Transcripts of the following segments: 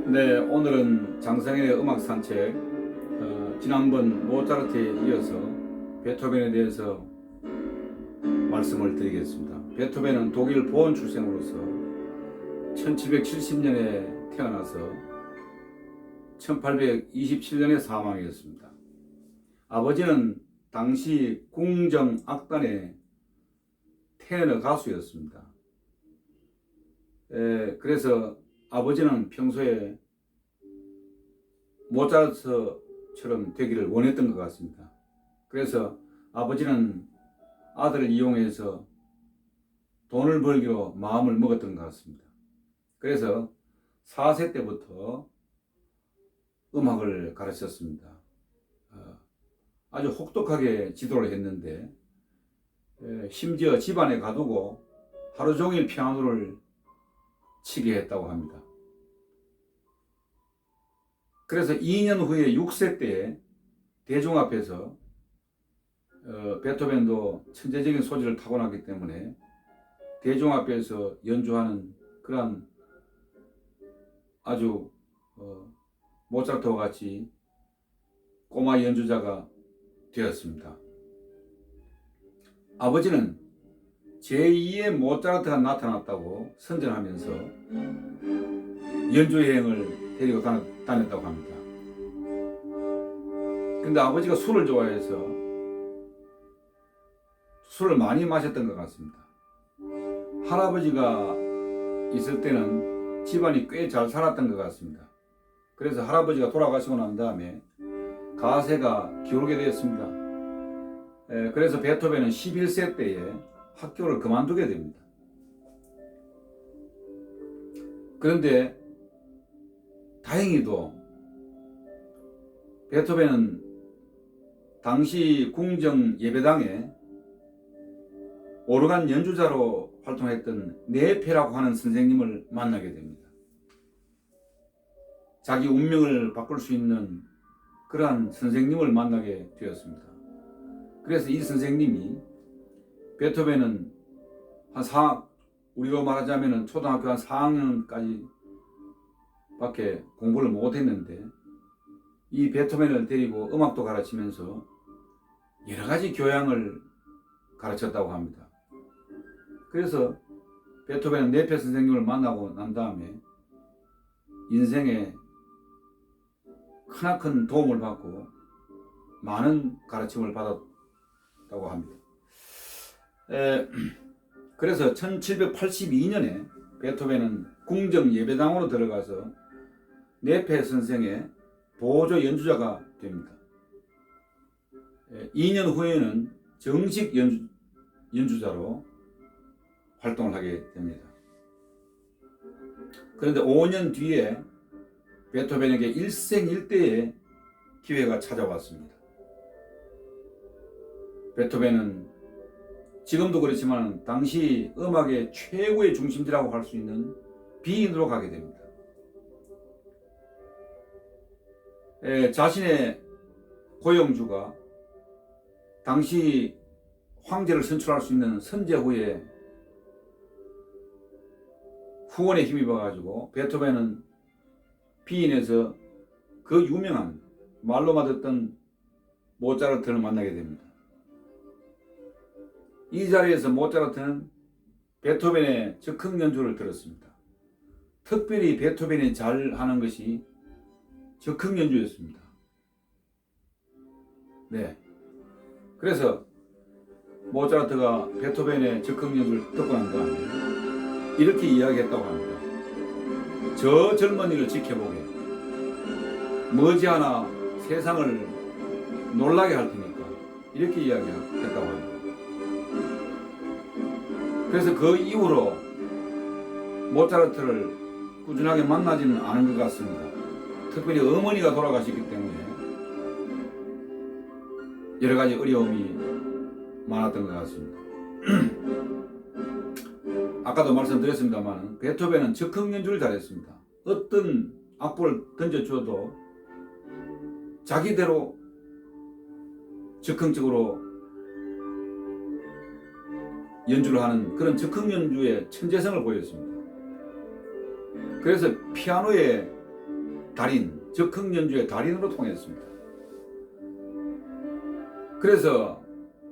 네, 오늘은 장성현의 음악 산책, 지난번 모차르트에 이어서 베토벤에 대해서 말씀을 드리겠습니다. 베토벤은 독일 보온 출생으로서 1770년에 태어나서 1827년에 사망했습니다. 아버지는 당시 궁정 악단의 테너 가수였습니다. 그래서 아버지는 평소에 모차르트처럼 되기를 원했던 것 같습니다. 그래서 아버지는 아들을 이용해서 돈을 벌기로 마음을 먹었던 것 같습니다. 그래서 4세 때부터 음악을 가르쳤습니다. 아주 혹독하게 지도를 했는데 심지어 집안에 가두고 하루 종일 피아노를 치게 했다고 합니다. 그래서 2년 후에 6세 때 대중 앞에서 베토벤도 천재적인 소질을 타고났기 때문에 대중 앞에서 연주하는 그런 아주 모차르트와 같이 꼬마 연주자가 되었습니다. 아버지는 제2의 모차르트가 나타났다고 선전하면서 연주 여행을 데리고 다녔다고 합니다. 근데 아버지가 술을 좋아해서 술을 많이 마셨던 것 같습니다. 할아버지가 있을 때는 집안이 꽤 잘 살았던 것 같습니다. 그래서 할아버지가 돌아가시고 난 다음에 가세가 기울게 되었습니다. 그래서 베토벤은 11세 때에 학교를 그만두게 됩니다. 그런데 다행히도 베토벤은 당시 궁정 예배당에 오르간 연주자로 활동했던 네페라고 하는 선생님을 만나게 됩니다. 자기 운명을 바꿀 수 있는 그러한 선생님을 만나게 되었습니다. 그래서 이 선생님이 베토벤은 우리로 말하자면 초등학교 한 4학년까지 밖에 공부를 못했는데 이 베토벤을 데리고 음악도 가르치면서 여러 가지 교양을 가르쳤다고 합니다. 그래서 베토벤은 네페 선생님을 만나고 난 다음에 인생에 크나큰 도움을 받고 많은 가르침을 받았다고 합니다. 그래서 1782년에 베토벤은 궁정 예배당으로 들어가서 네페 선생의 보조 연주자가 됩니다. 2년 후에는 정식 연주자로 활동을 하게 됩니다. 그런데 5년 뒤에 베토벤에게 일생일대의 기회가 찾아왔습니다. 베토벤은 지금도 그렇지만 당시 음악의 최고의 중심지라고 할 수 있는 비인으로 가게 됩니다. 자신의 고용주가 당시 황제를 선출할 수 있는 선제후에 후원에 힘입어가지고 베토벤은 비인에서 그 유명한 말로만 듣던 모차르트를 만나게 됩니다. 이 자리에서 모차르트는 베토벤의 즉흥 연주를 들었습니다. 특별히 베토벤이 잘하는 것이 즉흥 연주였습니다. 네. 그래서 모차르트가 베토벤의 즉흥 연주를 듣고 난 다음에 이렇게 이야기했다고 합니다. 저 젊은이를 지켜보게. 머지않아 세상을 놀라게 할 테니까. 이렇게 이야기했다고 합니다. 그래서 그 이후로 모차르트를 꾸준하게 만나지는 않은 것 같습니다. 특별히 어머니가 돌아가셨기 때문에 여러 가지 어려움이 많았던 것 같습니다. 아까도 말씀드렸습니다만 베토벤은 즉흥 연주를 잘했습니다. 어떤 악보를 던져주어도 자기대로 즉흥적으로 연주를 하는 그런 즉흥 연주의 천재성을 보였습니다. 그래서 피아노에 달인, 적흥 연주의 달인으로 통했습니다. 그래서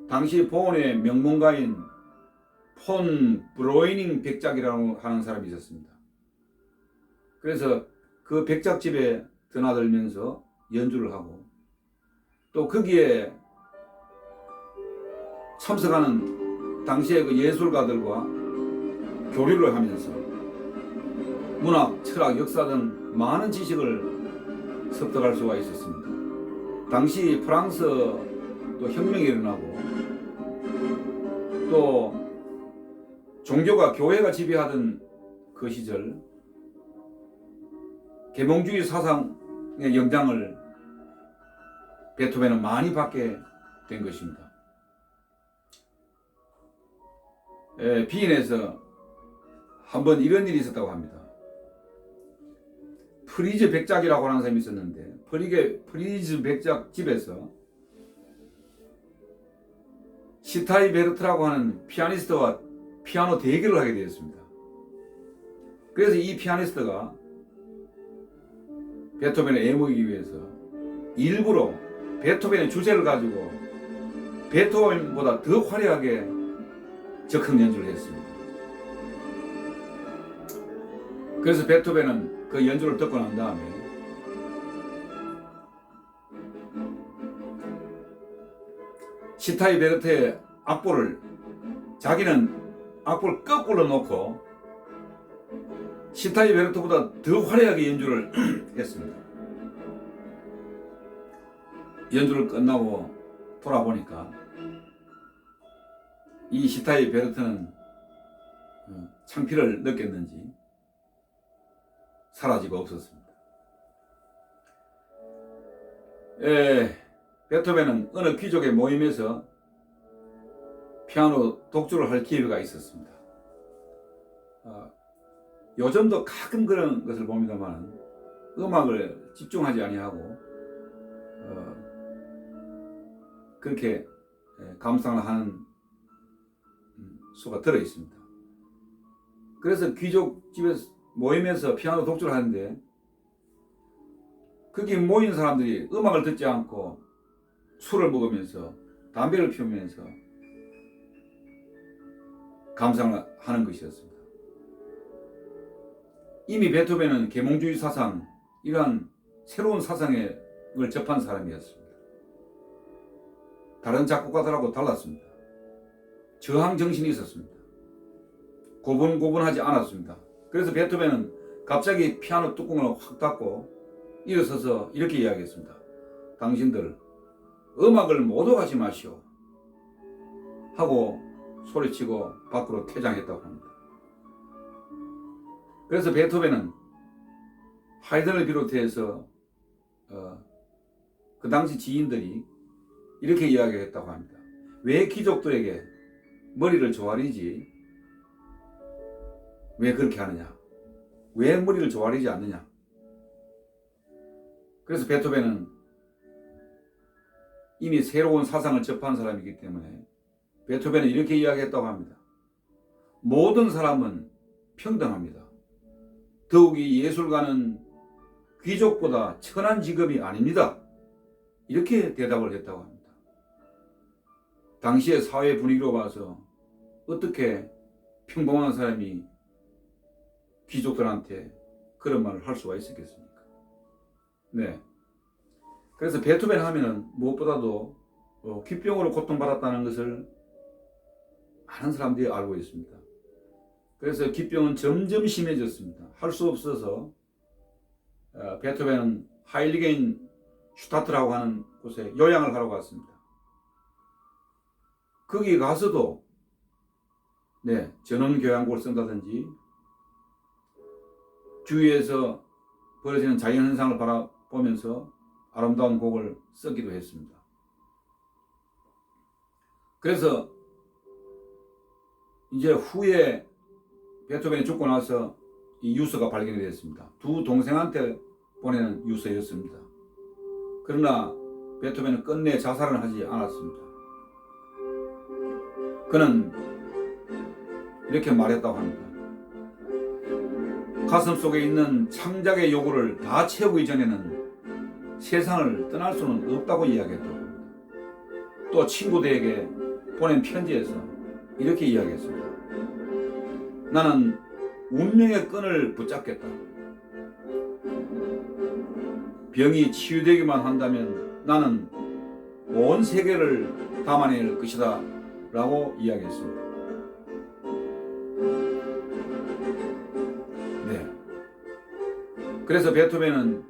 당시 보온의 명문가인 폰 브로이닝 백작이라고 하는 사람이 있었습니다. 그래서 그 백작집에 드나들면서 연주를 하고 또 거기에 참석하는 당시의 그 예술가들과 교류를 하면서 문학, 철학, 역사 등 많은 지식을 습득할 수가 있었습니다. 당시 프랑스 또 혁명이 일어나고 또 종교가 교회가 지배하던 그 시절 계몽주의 사상의 영향을 베토벤은 많이 받게 된 것입니다. 비엔에서 한번 이런 일이 있었다고 합니다. 프리즈 백작이라고 하는 사람이 있었는데 프리즈 백작 집에서 시타이 베르트라고 하는 피아니스트와 피아노 대결을 하게 되었습니다. 그래서 이 피아니스트가 베토벤을 애무이기 위해서 일부러 베토벤의 주제를 가지고 베토벤보다 더 화려하게 적흥 연주를 했습니다. 그래서 베토벤은 그 연주를 듣고 난 다음에 시타이 베르트의 악보를 자기는 악보를 거꾸로 놓고 시타이 베르트보다 더 화려하게 연주를 했습니다. 연주를 끝나고 돌아보니까 이 시타이 베르트는 창피를 느꼈는지 사라지고 없었습니다. 베토벤은 어느 귀족의 모임에서 피아노 독주를 할 기회가 있었습니다. 요즘도 가끔 그런 것을 봅니다만 음악을 집중하지 아니하고 그렇게 감상을 하는 수가 들어 있습니다. 그래서 귀족 집에서 모임에서 피아노 독주를 하는데 거기 모인 사람들이 음악을 듣지 않고 술을 먹으면서 담배를 피우면서 감상을 하는 것이었습니다. 이미 베토벤은 계몽주의 사상, 이러한 새로운 사상을 접한 사람이었습니다. 다른 작곡가들하고 달랐습니다. 저항 정신이 있었습니다. 고분고분하지 않았습니다. 그래서 베토벤은 갑자기 피아노 뚜껑을 확 닫고 일어서서 이렇게 이야기했습니다. 당신들 음악을 모두 하지 마시오 하고 소리치고 밖으로 퇴장했다고 합니다. 그래서 베토벤은 하이든을 비롯해서 그 당시 지인들이 이렇게 이야기했다고 합니다. 왜 귀족들에게 머리를 조아리지? 왜 그렇게 하느냐? 왜 머리를 조아리지 않느냐? 그래서 베토벤은 이미 새로운 사상을 접한 사람이기 때문에 베토벤은 이렇게 이야기했다고 합니다. 모든 사람은 평등합니다. 더욱이 예술가는 귀족보다 천한 직업이 아닙니다. 이렇게 대답을 했다고 합니다. 당시의 사회 분위기로 봐서 어떻게 평범한 사람이 귀족들한테 그런 말을 할 수가 있었겠습니까? 네. 그래서 베토벤 하면은 무엇보다도 귓병으로 고통받았다는 것을 많은 사람들이 알고 있습니다. 그래서 귓병은 점점 심해졌습니다. 할 수 없어서 베토벤은 하일리겐 슈타트라고 하는 곳에 요양을 하러 갔습니다. 거기 가서도 전원교향곡을 쓴다든지 주위에서 벌어지는 자연현상을 바라보면서 아름다운 곡을 쓰기도 했습니다. 그래서 이제 후에 베토벤이 죽고 나서 이 유서가 발견이 됐습니다. 두 동생한테 보내는 유서였습니다. 그러나 베토벤은 끝내 자살을 하지 않았습니다. 그는 이렇게 말했다고 합니다. 가슴 속에 있는 창작의 요구를 다 채우기 전에는 세상을 떠날 수는 없다고 이야기했다고 합니다. 또 친구들에게 보낸 편지에서 이렇게 이야기했습니다. 나는 운명의 끈을 붙잡겠다. 병이 치유되기만 한다면 나는 온 세계를 담아낼 것이다 라고 이야기했습니다. 네. 그래서 베토벤은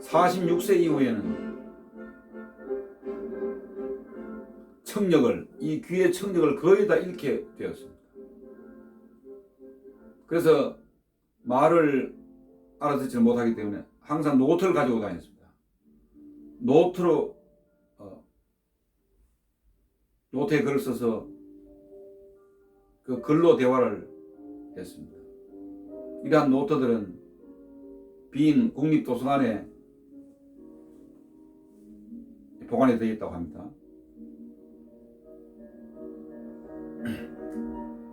46세 이후에는 청력을, 이 귀의 청력을 거의 다 잃게 되었습니다. 그래서 말을 알아듣지 못하기 때문에 항상 노트를 가지고 다녔습니다. 노트로 노트에 글을 써서 그 글로 대화를 했습니다. 이러한 노트들은 빈 국립도서관에 보관이 되어 있다고 합니다.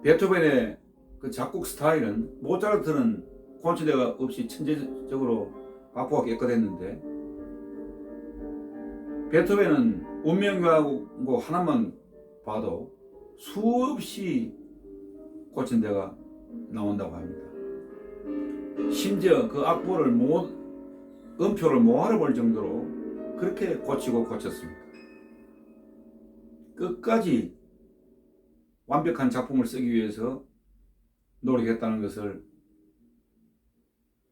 베토벤의 그 작곡 스타일은 모차르트는 콘치대가 없이 천재적으로 악보가 깨끗했는데 베토벤은 운명요하고 하나만 봐도 수없이 고친 데가 나온다고 합니다. 심지어 그 악보를 음표를 못 알아볼 정도로 그렇게 고치고 고쳤습니다. 끝까지 완벽한 작품을 쓰기 위해서 노력했다는 것을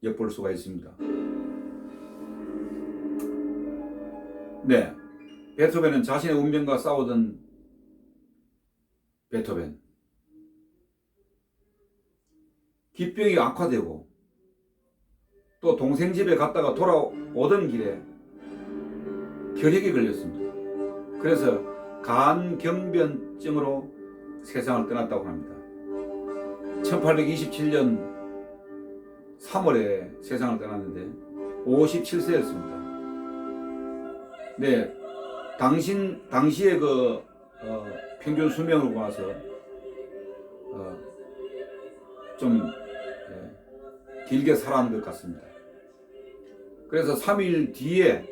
엿볼 수가 있습니다. 네, 베토벤은 자신의 운명과 싸우던 베토벤, 기병이 악화되고 또 동생 집에 갔다가 돌아오던 길에 결핵이 걸렸습니다. 그래서 간경변증으로 세상을 떠났다고 합니다. 1827년 3월에 세상을 떠났는데 57세였습니다. 네, 당시에 그 평균 수명으로 봐서 좀 길게 살아온 것 같습니다. 그래서 3일 뒤에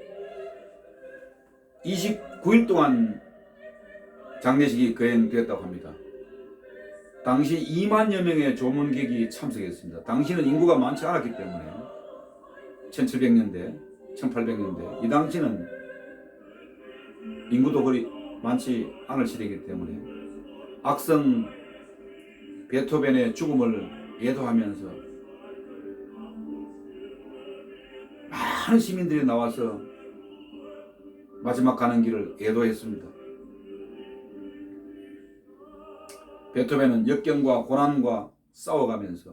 29일 동안 장례식이 거행되었다고 합니다. 당시 2만여 명의 조문객이 참석했습니다. 당시는 인구가 많지 않았기 때문에 1700년대, 1800년대 이 당시는 인구도 그리 많지 않을 시대이기 때문에 악성 베토벤의 죽음을 애도하면서 많은 시민들이 나와서 마지막 가는 길을 애도했습니다. 베토벤은 역경과 고난과 싸워가면서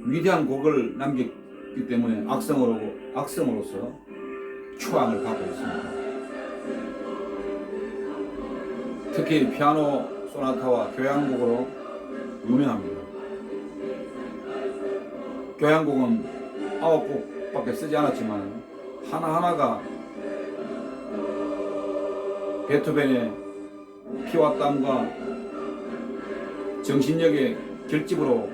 위대한 곡을 남겼기 때문에 악성으로서 추앙을 받고 있습니다. 특히 피아노 소나타와 교향곡으로 유명합니다. 교향곡은 9곡밖에 쓰지 않았지만 하나하나가 베토벤의 피와 땀과 정신력의 결집으로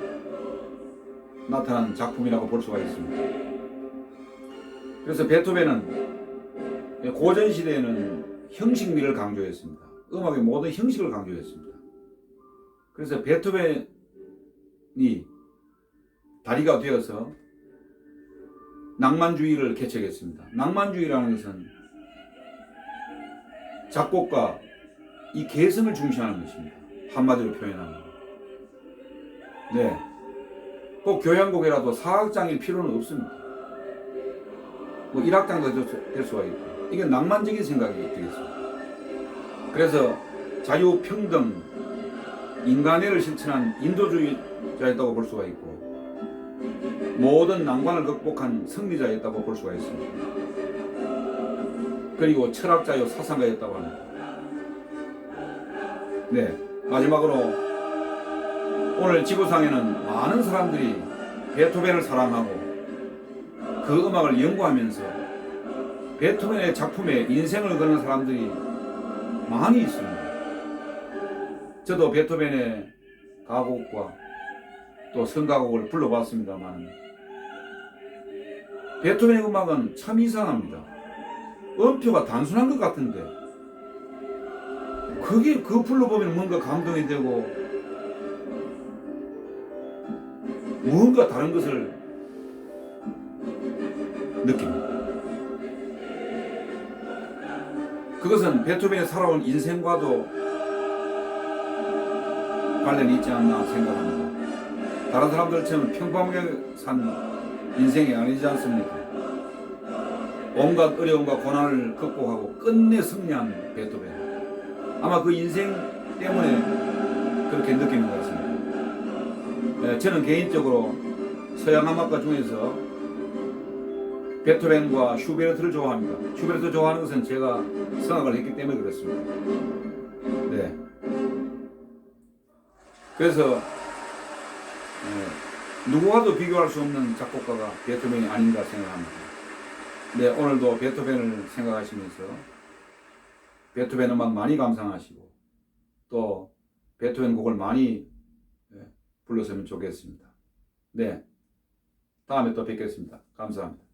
나타난 작품이라고 볼 수가 있습니다. 그래서 베토벤은 고전 시대에는 형식미를 강조했습니다. 음악의 모든 형식을 강조했습니다. 그래서 베토벤이 다리가 되어서 낭만주의를 개척했습니다. 낭만주의라는 것은 작곡가 이 개성을 중시하는 것입니다. 한마디로 표현하면. 네. 꼭 교향곡이라도 4악장일 필요는 없습니다. 뭐 1악장도 될 수가 있고. 이게 낭만적인 생각이 되겠습니다. 그래서 자유평등, 인간애를 실천한 인도주의자였다고 볼 수가 있고 모든 난관을 극복한 승리자였다고 볼 수가 있습니다. 그리고 철학자요 사상가였다고 합니다. 네, 마지막으로 오늘 지구상에는 많은 사람들이 베토벤을 사랑하고 그 음악을 연구하면서 베토벤의 작품에 인생을 거는 사람들이 많이 있습니다. 저도 베토벤의 가곡과 또 성가곡을 불러봤습니다만 베토벤의 음악은 참 이상합니다. 음표가 단순한 것 같은데 그게 그 불러보면 뭔가 감동이 되고 무언가 다른 것을 느낍니다. 그것은 베토벤이 살아온 인생과도 관련이 있지 않나 생각합니다. 다른 사람들처럼 평범하게 산 인생이 아니지 않습니까? 온갖 어려움과 고난을 극복하고 끝내 승리한 베토벤. 아마 그 인생 때문에 그렇게 느끼는 것 같습니다. 저는 개인적으로 서양 음악가 중에서 베토벤과 슈베르트를 좋아합니다. 슈베르트 좋아하는 것은 제가 성악을 했기 때문에 그렇습니다. 네. 그래서 누구와도 비교할 수 없는 작곡가가 베토벤이 아닌가 생각합니다. 네, 오늘도 베토벤을 생각하시면서 베토벤 음악 많이 감상하시고 또 베토벤 곡을 많이 불렀으면 좋겠습니다. 네, 다음에 또 뵙겠습니다. 감사합니다.